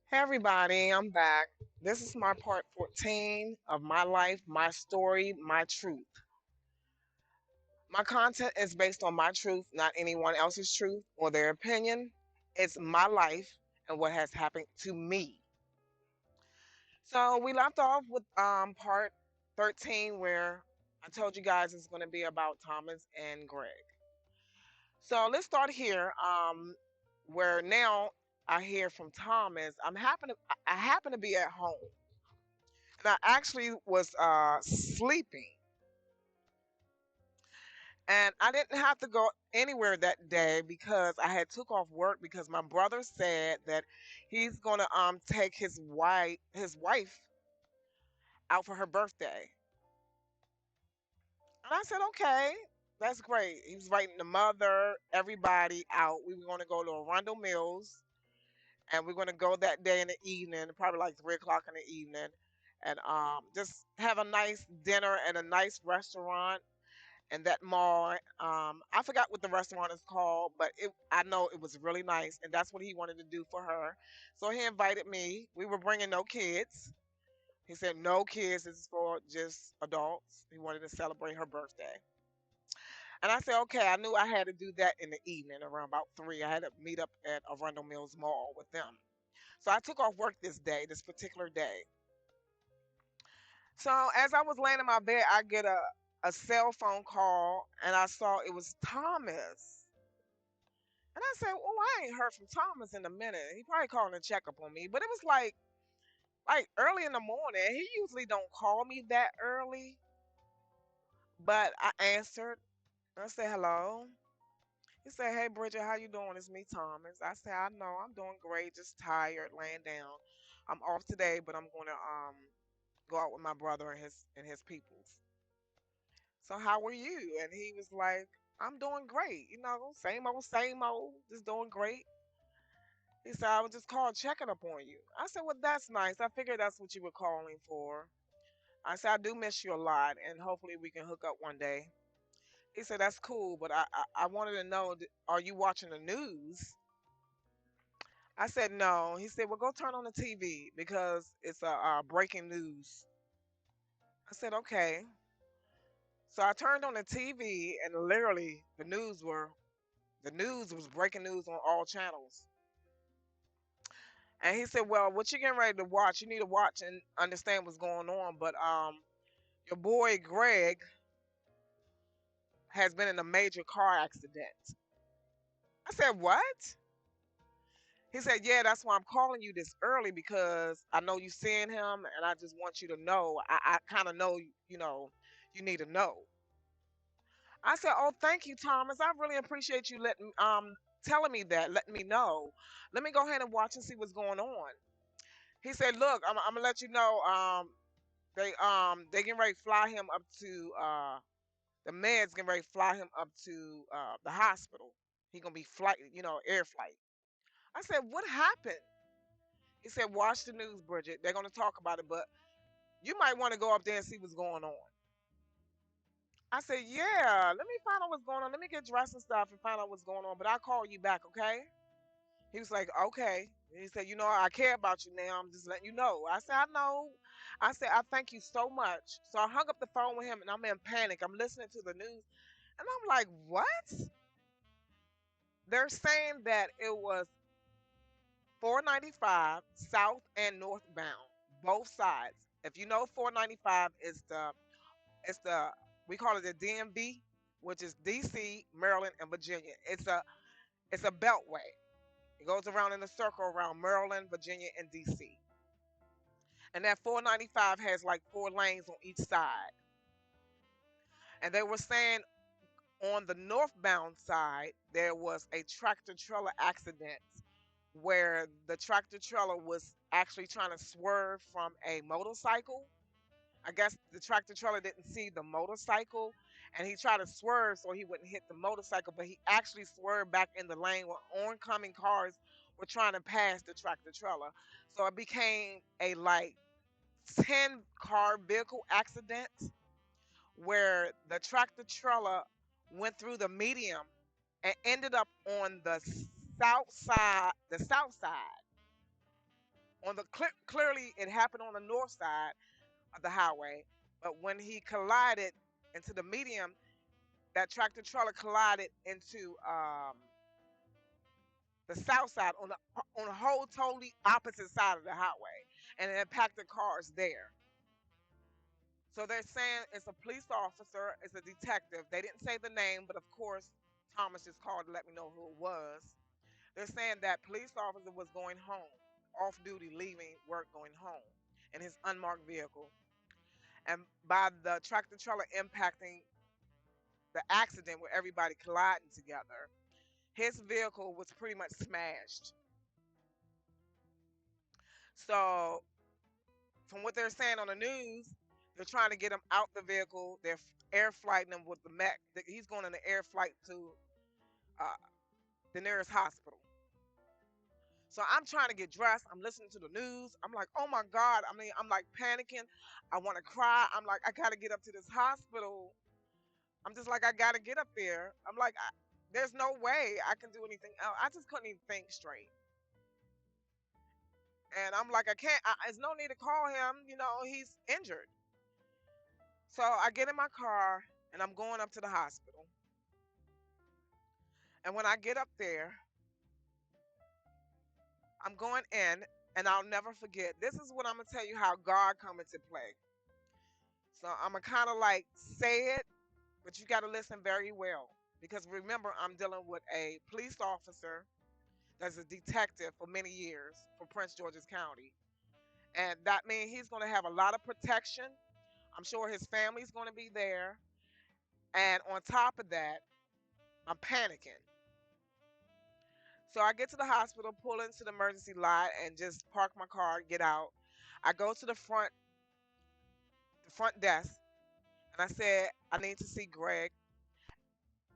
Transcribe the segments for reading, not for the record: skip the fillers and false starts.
Hey everybody, I'm back. This is my part 14 of my life, my story, my truth. My content is based on my truth, not anyone else's truth or their opinion. It's my life and what has happened to me. So we left off with part 13 where I told you guys it's going to be about Thomas and Greg. So let's start here where now I hear from Thomas. I happen to be at home. And I actually was sleeping, and I didn't have to go anywhere that day because I had took off work because my brother said that he's gonna take his wife out for her birthday. And I said, okay, that's great. He was inviting the mother, everybody out. We were gonna go to Arundel Mills, and we're gonna go that day in the evening, probably like 3 o'clock in the evening, and just have a nice dinner at a nice restaurant and that mall. I forgot what the restaurant is called, but I know it was really nice, and that's what he wanted to do for her. So he invited me. We were bringing no kids. He said no kids. This is for just adults. He wanted to celebrate her birthday, and I said okay. I knew I had to do that in the evening around about 3. I had to meet up at Arundel Mills Mall with them. So I took off work this particular day. So as I was laying in my bed, I get a cell phone call, and I saw it was Thomas. And I said, "Oh, I ain't heard from Thomas in a minute. He probably calling to check up on me." But it was like early in the morning. He usually don't call me that early. But I answered. I said, "Hello." He said, "Hey, Bridget, how you doing? It's me, Thomas." I said, "I know. I'm doing great. Just tired, laying down. I'm off today, but I'm gonna go out with my brother and his peoples. So how are you?" And he was like, "I'm doing great. Same old, just doing great." He said, "I was just calling checking up on you." I said, "Well, that's nice. I figured that's what you were calling for." I said, "I do miss you a lot, and hopefully we can hook up one day." He said, "That's cool, but I wanted to know, are you watching the news?" I said, "No." He said, "Well, go turn on the TV because it's a breaking news." I said, "Okay." So I turned on the TV, and literally the news was breaking news on all channels. And he said, "Well, what you getting ready to watch? You need to watch and understand what's going on. But your boy Greg has been in a major car accident." I said, "What?" He said, "Yeah, that's why I'm calling you this early because I know you seeing him, and I just want you to know. I kind of know, you need to know." I said, "Oh, thank you, Thomas. I really appreciate you letting telling me that, letting me know. Let me go ahead and watch and see what's going on." He said, "Look, I'm gonna let you know. They getting ready to fly him up to the meds getting ready to fly him up to the hospital. He gonna be air flight." I said, "What happened?" He said, "Watch the news, Bridget. They're gonna talk about it, but you might want to go up there and see what's going on." I said, "Yeah, let me find out what's going on. Let me get dressed and stuff and find out what's going on. But I'll call you back, okay?" He was like, "Okay." He said, "I care about you now. I'm just letting you know." I said, "I know." I said, "I thank you so much." So I hung up the phone with him, and I'm in panic. I'm listening to the news, and I'm like, "What?" They're saying that it was 495 south and northbound, both sides. If you know 495 is the we call it the DMV, which is DC, Maryland, and Virginia. It's a beltway. It goes around in a circle around Maryland, Virginia, and DC. And that 495 has like 4 lanes on each side. And they were saying on the northbound side, there was a tractor trailer accident where the tractor trailer was actually trying to swerve from a motorcycle. I guess the tractor trailer didn't see the motorcycle, and he tried to swerve so he wouldn't hit the motorcycle, but he actually swerved back in the lane where oncoming cars were trying to pass the tractor trailer. So it became a like 10 car vehicle accident where the tractor trailer went through the medium and ended up on the south side, On the clearly, it happened on the north side of the highway, but when he collided into the medium, that tractor trailer collided into the south side on a whole totally opposite side of the highway, and it impacted cars there. So they're saying it's a police officer, it's a detective. They didn't say the name, but of course, Thomas just called to let me know who it was. They're saying that police officer was going home, off duty, leaving work, going home in his unmarked vehicle. And by the tractor trailer impacting the accident where everybody colliding together, his vehicle was pretty much smashed. So, from what they're saying on the news, they're trying to get him out the vehicle. They're air flighting him with the mech. He's going on an air flight to uh, the nearest hospital. So I'm trying to get dressed. I'm listening to the news. I'm like, oh my God. I mean, I'm like panicking. I want to cry. I'm like, I got to get up to this hospital. I'm just like, I got to get up there. I'm like, there's no way I can do anything else. I just couldn't even think straight. And I'm like, I can't, there's no need to call him. He's injured. So I get in my car and I'm going up to the hospital. And when I get up there, I'm going in and I'll never forget. This is what I'm going to tell you how God come into play. So I'm going to kind of like say it, but you got to listen very well. Because remember, I'm dealing with a police officer that's a detective for many years for Prince George's County. And that means he's going to have a lot of protection. I'm sure his family's going to be there. And on top of that, I'm panicking. So I get to the hospital, pull into the emergency lot, and just park my car, get out. I go to the front desk, and I said I need to see Greg.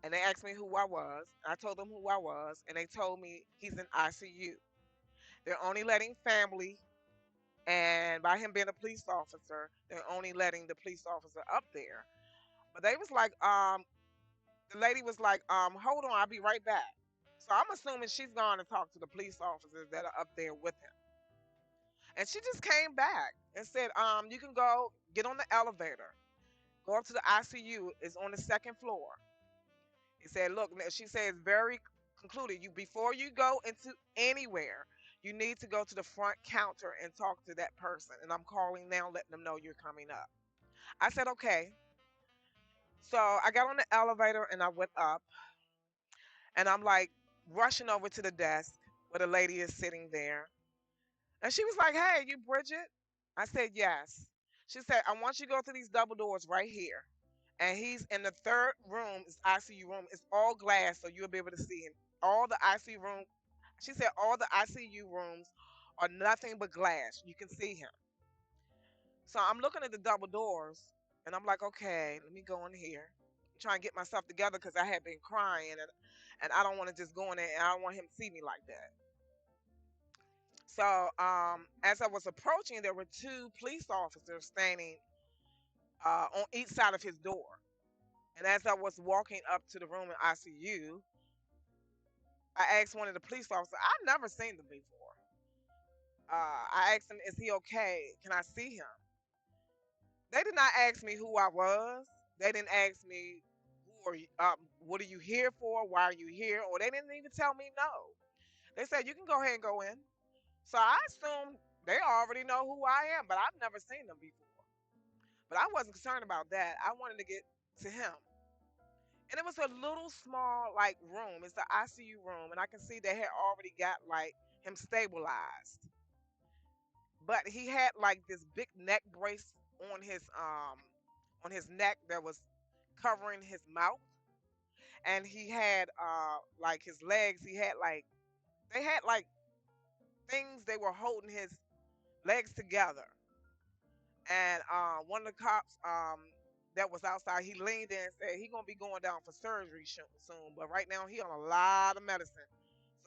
And they asked me who I was. I told them who I was, and they told me he's in ICU. They're only letting family, and by him being a police officer, they're only letting the police officer up there. But they was like, the lady was like, hold on, I'll be right back. So I'm assuming she's gone to talk to the police officers that are up there with him. And she just came back and said, you can go get on the elevator, go up to the ICU. It's on the second floor. He said, look, she said it's very concluded. You before you go into anywhere, you need to go to the front counter and talk to that person. And I'm calling now, letting them know you're coming up. I said, okay. So I got on the elevator and I went up and I'm like rushing over to the desk where the lady is sitting there. And she was like, hey, you Bridget? I said, yes. She said, I want you to go through these double doors right here. And he's in the third room, it's ICU room. It's all glass, so you'll be able to see him. All the ICU room, she said, all the ICU rooms are nothing but glass. You can see him. So I'm looking at the double doors, and I'm like, okay, let me go in here. I'm trying to get myself together because I had been crying, and I don't want to just go in there, and I don't want him to see me like that. So as I was approaching, there were two police officers standing on each side of his door. And as I was walking up to the room in ICU, I asked one of the police officers, I've never seen them before. I asked him, is he okay? Can I see him? They did not ask me who I was. They didn't ask me, who are you, what are you here for? Why are you here? Or they didn't even tell me no. They said, you can go ahead and go in. So I assumed they already know who I am, but I've never seen them before. But I wasn't concerned about that. I wanted to get to him. And it was a little small like room. It's the ICU room, and I can see they had already got like him stabilized. But he had like this big neck brace on his neck that was covering his mouth, and he had like his legs. He had like they had like things they were holding his legs together. And one of the cops that was outside, he leaned in and said he gonna be going down for surgery soon, but right now he on a lot of medicine,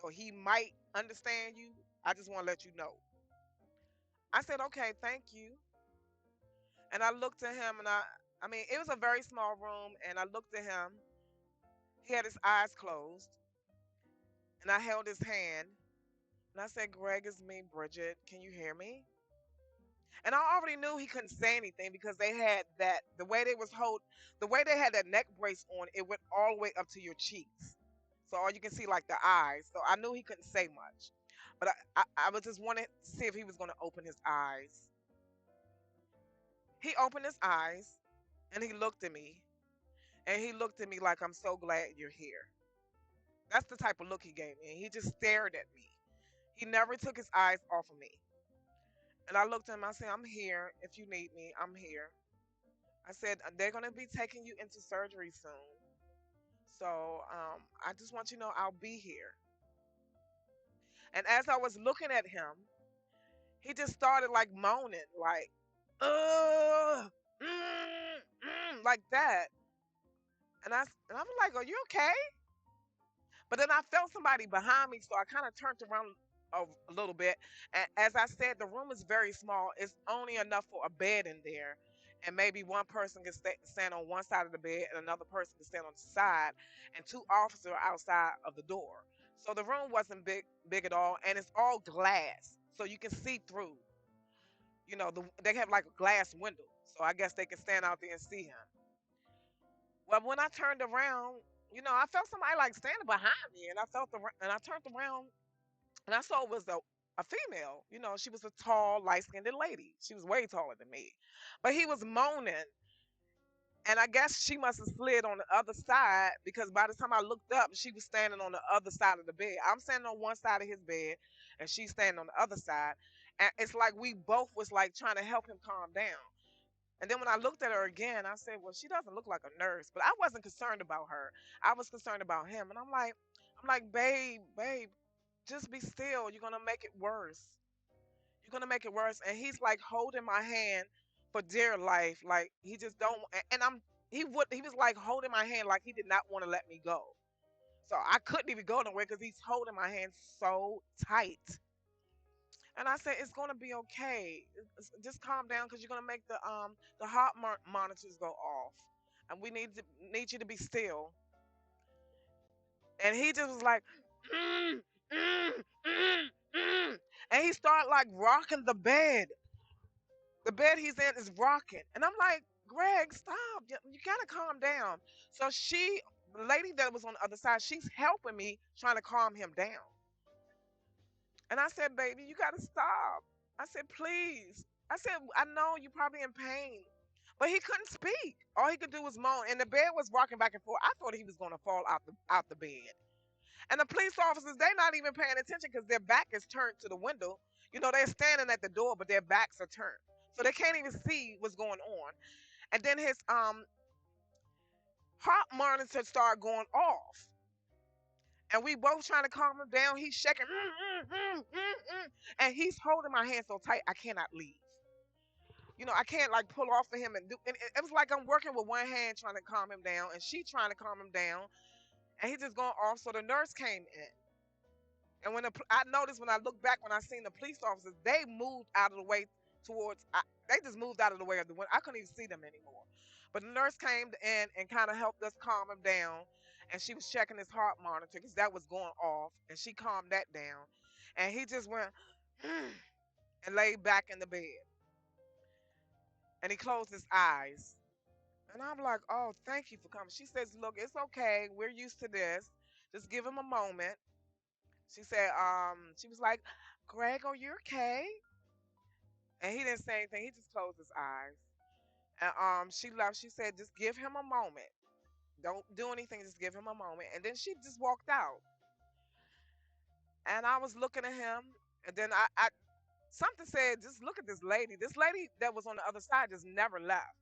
so he might understand you. I just want to let you know. I said, okay, thank you. And I looked at him, and I mean, it was a very small room, and I looked at him. He had his eyes closed, and I held his hand, And I said, Greg, it's me, Bridget. Can you hear me? And I already knew he couldn't say anything because they had that the way they had that neck brace on, it went all the way up to your cheeks. So all you can see like the eyes. So I knew he couldn't say much. But I was just wanting to see if he was gonna open his eyes. He opened his eyes and he looked at me. And he looked at me like, I'm so glad you're here. That's the type of look he gave me. And he just stared at me. He never took his eyes off of me. And I looked at him, I said, I'm here. If you need me, I'm here. I said, they're going to be taking you into surgery soon. So I just want you to know I'll be here. And as I was looking at him, he just started like moaning, like, uh, like that. And I was like, are you okay? But then I felt somebody behind me, so I kind of turned around a little bit. And as I said, the room is very small. It's only enough for a bed in there, and maybe one person can stand on one side of the bed, and another person can stand on the side, and two officers are outside of the door. So the room wasn't big at all, and it's all glass, so you can see through. They have like a glass window, so I guess they can stand out there and see him. Well, when I turned around, I felt somebody like standing behind me, and I turned around, and I saw it was a female. She was a tall, light-skinned lady. She was way taller than me, but he was moaning, and I guess she must have slid on the other side because by the time I looked up, she was standing on the other side of the bed. I'm standing on one side of his bed, and she's standing on the other side, and it's like we both was like trying to help him calm down. And then when I looked at her again, I said, "Well, she doesn't look like a nurse." But I wasn't concerned about her. I was concerned about him. And I'm like, babe, just be still. You're gonna make it worse. You're gonna make it worse. And he's like holding my hand for dear life. Like he just don't. And he was like holding my hand like he did not want to let me go. So I couldn't even go nowhere because he's holding my hand so tight. And I said, it's gonna be okay. Just calm down because you're gonna make the heart monitors go off, and we need you to be still. And he just was like, mm, mm, mm, mm. And he started like rocking the bed. The bed he's in is rocking, and I'm like, Greg, stop! You gotta calm down. So the lady that was on the other side, she's helping me trying to calm him down. And I said, baby, you got to stop. I said, please. I said, I know you're probably in pain. But he couldn't speak. All he could do was moan. And the bed was rocking back and forth. I thought he was going to fall out the bed. And the police officers, they're not even paying attention because their back is turned to the window. They're standing at the door, but their backs are turned. So they can't even see what's going on. And then his heart monitor started going off. And we both trying to calm him down. He's shaking, and he's holding my hand so tight I cannot leave. I can't like pull off of him and do. And it was like I'm working with one hand trying to calm him down, and she trying to calm him down, and he just going off. So the nurse came in, and I noticed when I looked back when I seen the police officers, they moved out of the way towards. They just moved out of the way of the window. I couldn't even see them anymore. But the nurse came in and kind of helped us calm him down, and she was checking his heart monitor because that was going off, and she calmed that down, and he just went and laid back in the bed, and he closed his eyes. And I'm like, oh, thank you for coming. She says, look, it's okay. We're used to this. Just give him a moment. She was like, Greg, are you okay? And he didn't say anything. He just closed his eyes. And she left. She said, just give him a moment. Don't do anything. Just give him a moment. And then she just walked out. And I was looking at him. And then something said, just look at this lady. This lady that was on the other side just never left.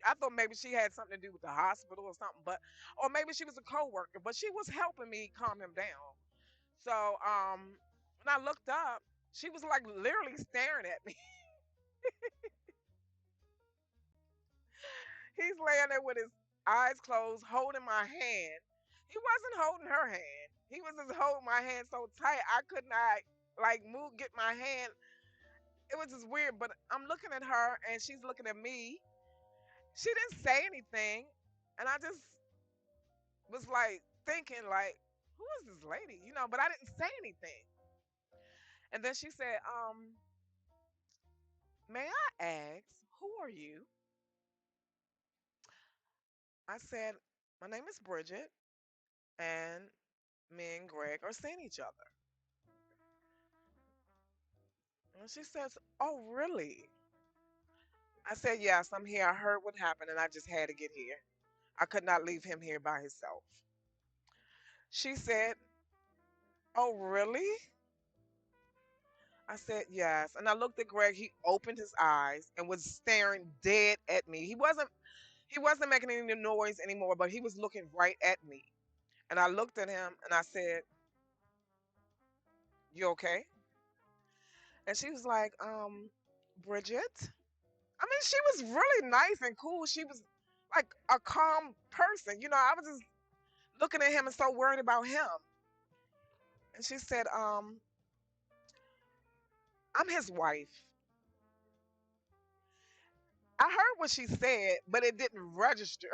I thought maybe she had something to do with the hospital or something, or maybe she was a coworker, but she was helping me calm him down. So when I looked up, she was like literally staring at me. He's laying there with his eyes closed, holding my hand. He wasn't holding her hand. He was just holding my hand so tight I could not like move, get my hand. It was just weird. But I'm looking at her and she's looking at me. She didn't say anything, and I just was like thinking like, who is this lady? But I didn't say anything. And then she said, may I ask, who are you? I said, my name is Bridget, and me and Greg are seeing each other. And she says, oh, really? I said, yes, I'm here. I heard what happened, and I just had to get here. I could not leave him here by himself. She said, oh, really? I said, yes. And I looked at Greg. He opened his eyes and was staring dead at me. He wasn't making any noise anymore, but he was looking right at me. And I looked at him and I said, you okay? And she was like, Bridget? I mean, she was really nice and cool. She was like a calm person. I was just looking at him and so worried about him. And she said, I'm his wife. I heard what she said, but it didn't register.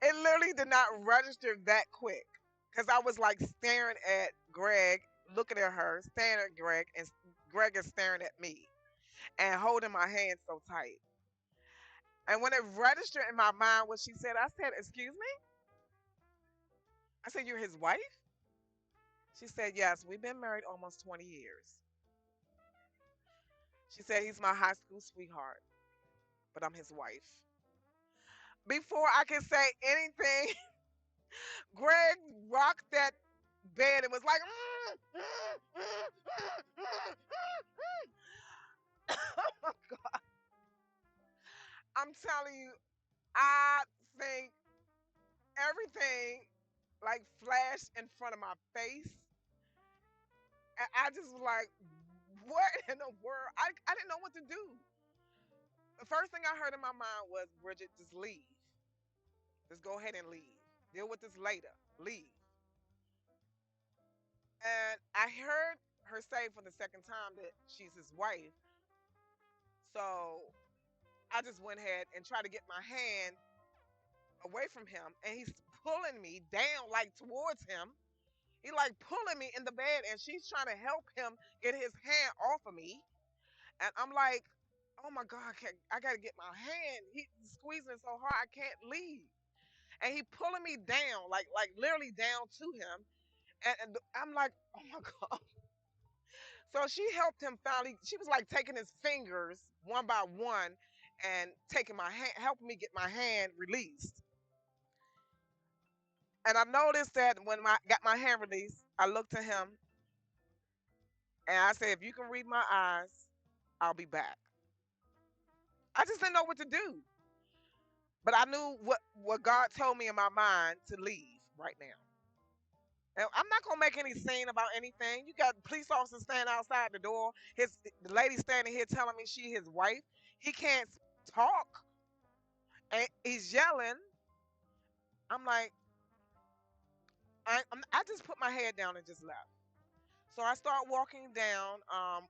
It literally did not register that quick because I was like staring at Greg, looking at her, staring at Greg, and Greg is staring at me and holding my hand so tight. And when it registered in my mind what she said, I said, excuse me? I said, you're his wife? She said, yes, we've been married almost 20 years. She said, he's my high school sweetheart, but I'm his wife. Before I can say anything, Greg rocked that bed and was like, I'm telling you, I think everything like flashed in front of my face. And I just was like, what in the world? I didn't know what to do. The first thing I heard in my mind was, Bridget, just leave. Just go ahead and leave. Deal with this later. Leave. And I heard her say for the second time that she's his wife. So I just went ahead and tried to get my hand away from him. And he's pulling me down, like towards him. He like pulling me in the bed, and she's trying to help him get his hand off of me. And I'm like, oh my God, I gotta get my hand. He's squeezing it so hard I can't leave. And he pulling me down, like literally down to him. And I'm like, oh my God. So she helped him finally. She was like taking his fingers one by one and taking my hand, helping me get my hand released. And I noticed that when I got my hand released, I looked at him and I said, if you can read my eyes, I'll be back. I just didn't know what to do. But I knew what God told me in my mind to leave right now. And I'm not gonna make any scene about anything. You got police officers standing outside the door. The lady standing here telling me she his wife. He can't talk, and he's yelling. I'm like, I just put my head down and just left. So I start walking down.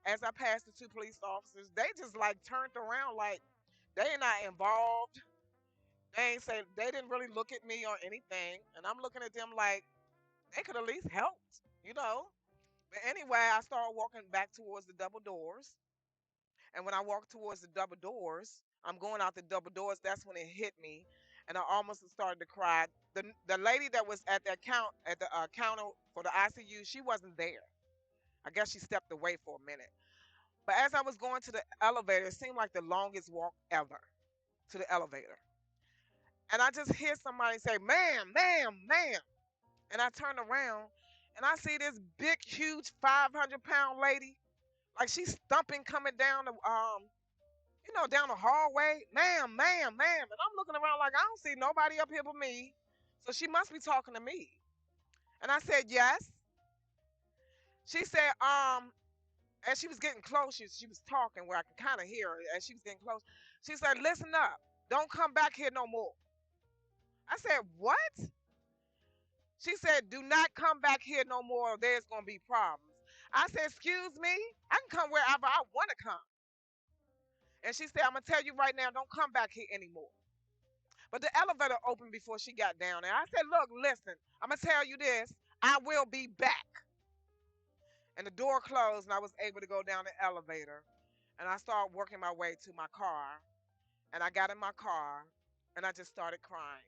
As I passed the two police officers, they just like turned around, like they not involved. They ain't say they didn't really look at me or anything, and I'm looking at them like they could at least helped, you know. But anyway, I started walking back towards the double doors. And when I walked towards the double doors, I'm going out the double doors. That's when it hit me, and I almost started to cry. The lady that was at the counter for the ICU, she wasn't there. I guess she stepped away for a minute. But as I was going to the elevator, it seemed like the longest walk ever to the elevator. And I just hear somebody say, "Ma'am, ma'am, ma'am." And I turn around and I see this big, huge 500-pound lady. Like she's stumping coming down down the hallway. Ma'am, ma'am, ma'am. And I'm looking around like I don't see nobody up here but me. So she must be talking to me. And I said, yes. She said, as she was getting close, she was talking where I could kind of hear her as she was getting close. She said, listen up. Don't come back here no more. I said, what? She said, do not come back here no more or there's going to be problems. I said, excuse me? I can come wherever I want to come. And she said, I'm going to tell you right now, don't come back here anymore. But the elevator opened before she got down there. I said, look, listen, I'm going to tell you this. I will be back. And the door closed, and I was able to go down the elevator. And I started working my way to my car. And I got in my car, and I just started crying.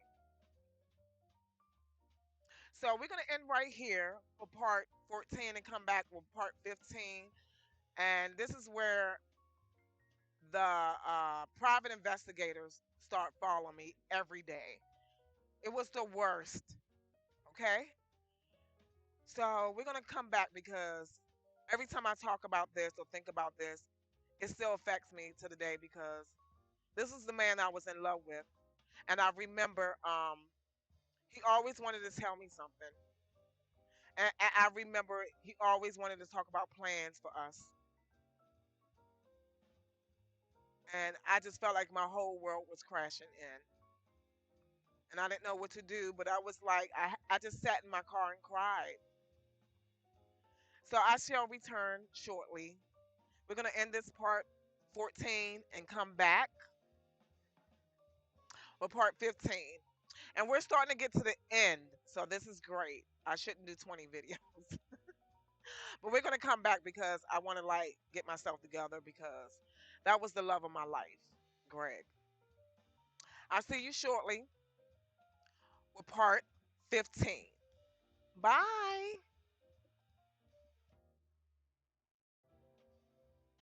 So we're going to end right here for part 14 and come back with part 15. And this is where the private investigators start following me every day. It was the worst. Okay. So we're going to come back because every time I talk about this or think about this, it still affects me to the day because this is the man I was in love with. And I remember he always wanted to tell me something. And I remember he always wanted to talk about plans for us. And I just felt like my whole world was crashing in. And I didn't know what to do, but I was like, I just sat in my car and cried. So I shall return shortly. We're going to end this part 14 and come back with part 15. And we're starting to get to the end. So this is great. I shouldn't do 20 videos. But we're going to come back because I want to like get myself together because that was the love of my life, Greg. I'll see you shortly with part 15. Bye.